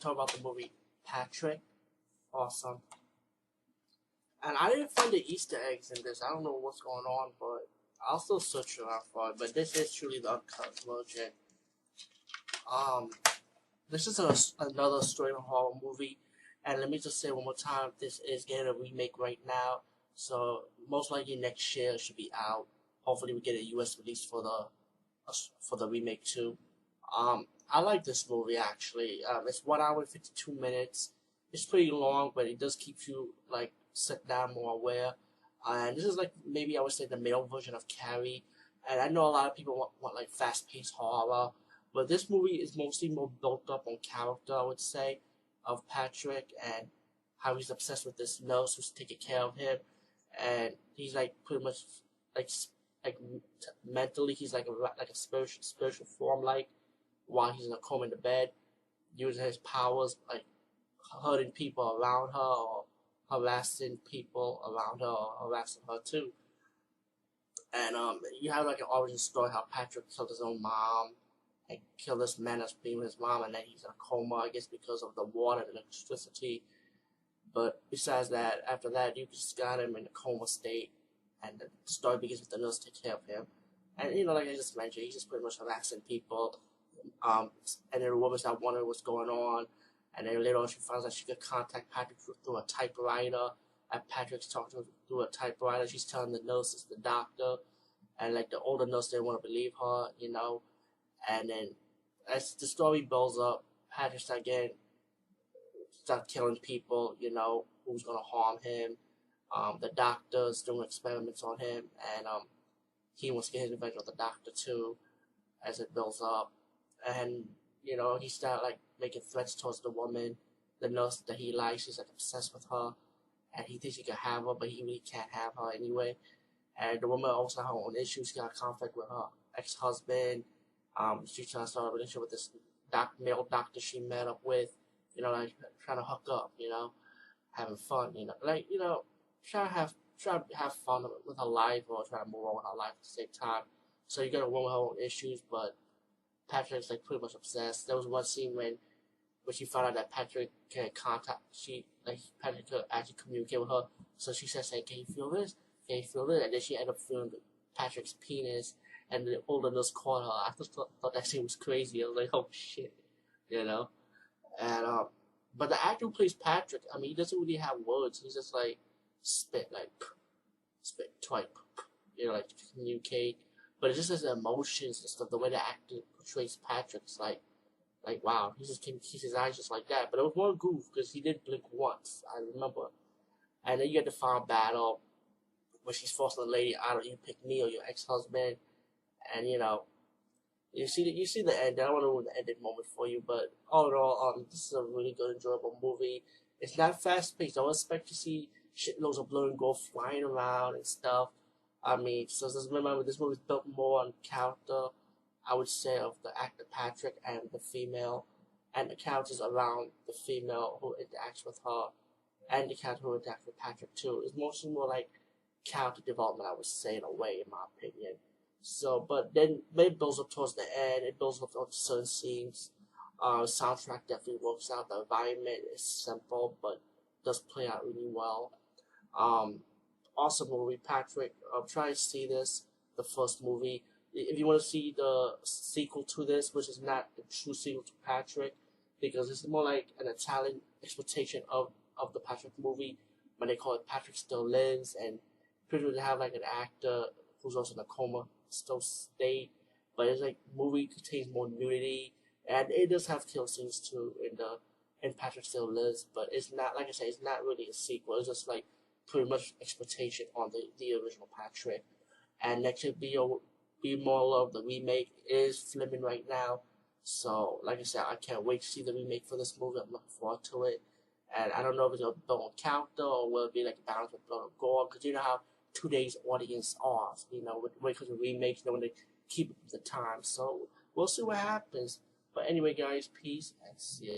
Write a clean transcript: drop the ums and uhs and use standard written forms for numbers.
talk about the movie Patrick. Awesome. And I didn't find the Easter eggs in this. I don't know what's going on, but I'll still search around for it. But this is truly the uncut version. This is another story horror movie. And let me just say one more time, this is getting a remake right now. So most likely next year it should be out. Hopefully we get a US release for the remake too. I like this movie actually. It's 1 hour and 52 minutes. It's pretty long, but it does keep you like sit down more aware. And this is like maybe I would say the male version of Carrie. And I know a lot of people want like fast-paced horror, but this movie is mostly more built up on character, I would say, of Patrick and how he's obsessed with this nurse who's taking care of him, and he's like pretty much like mentally he's like a spiritual form, like while he's in a coma in the bed, using his powers like hurting people around her or harassing people around her or harassing her too. And you have like an origin story how Patrick killed his own mom and killed this man that's being with his mom, and then he's in a coma, I guess because of the water and electricity. But besides that, after that, you just got him in a coma state, and the story begins with the nurse taking care of him. And you know, like I just mentioned, he's just pretty much harassing people. And then the woman's not wondering what's going on, and then later on she finds out she could contact Patrick through a typewriter. And Patrick's talking to her through a typewriter. She's telling the nurse it's the doctor, and like the older nurse didn't want to believe her, you know. And then as the story builds up, Patrick start killing people, you know, who's gonna harm him. The doctor's doing experiments on him, and he wants to get his revenge on the doctor too, as it builds up. And you know, he started like making threats towards the woman, the nurse that he likes. He's like obsessed with her, and he thinks he can have her, but he really can't have her anyway. And the woman also has her own issues. She got a conflict with her ex-husband. She's trying to start a relationship with this male doctor she met up with, you know, like trying to hook up, you know, having fun, you know, like, you know, trying to have fun with her life or trying to move on with her life at the same time. So you got a woman with her own issues, but Patrick's like pretty much obsessed. There was one scene when she found out that Patrick can Patrick could actually communicate with her. So she says, "Hey, can you feel this? Can you feel this?" And then she ended up feeling Patrick's penis. And the older nurse caught her. I just thought that scene was crazy. I was like, oh shit, you know. And but the actor who plays Patrick, I mean, he doesn't really have words. He's just like spit twice, you know, like to communicate. But it's just his emotions and stuff. The way the actor portrays Patrick, it's like wow, he just can keep his eyes just like that. But it was one goof because he did blink once. I remember. And then you get the final battle where she's forcing the lady, either you pick me or your ex-husband. And you know, you see the end. I don't want to ruin the ending moment for you, but all in all, this is a really good, enjoyable movie. It's not fast paced. I don't expect to see shitloads of blood and gore flying around and stuff. I mean, so just remember, this movie is built more on character, I would say, of the actor Patrick and the female, and the characters around the female who interacts with her, and the character who interacts with Patrick too. It's mostly more like character development, I would say, in a way, in my opinion. So, but then it builds up towards the end. It builds up on certain scenes. Soundtrack definitely works out. The environment is simple, but does play out really well. Awesome movie, Patrick. Try to see this, the first movie. If you want to see the sequel to this, which is not the true sequel to Patrick, because it's more like an Italian exploitation of the Patrick movie, when they call it Patrick Still Lives, and pretty much they have like an actor who's also in a coma still state, but it's like movie contains more nudity, and it does have kill scenes too in Patrick Still Lives, but it's not, like I said, it's not really a sequel. It's just like pretty much exploitation on the original Patrick. And next should be more of the remake is filming right now, so like I said, I can't wait to see the remake for this movie. I'm looking forward to it, and I don't know if it's gonna be on character or will it be like a balance with blood and gore, because you know how today's audience are, you know, when it comes to remakes, you know, when they keep up with the time. So we'll see what happens. But anyway, guys, peace and see you.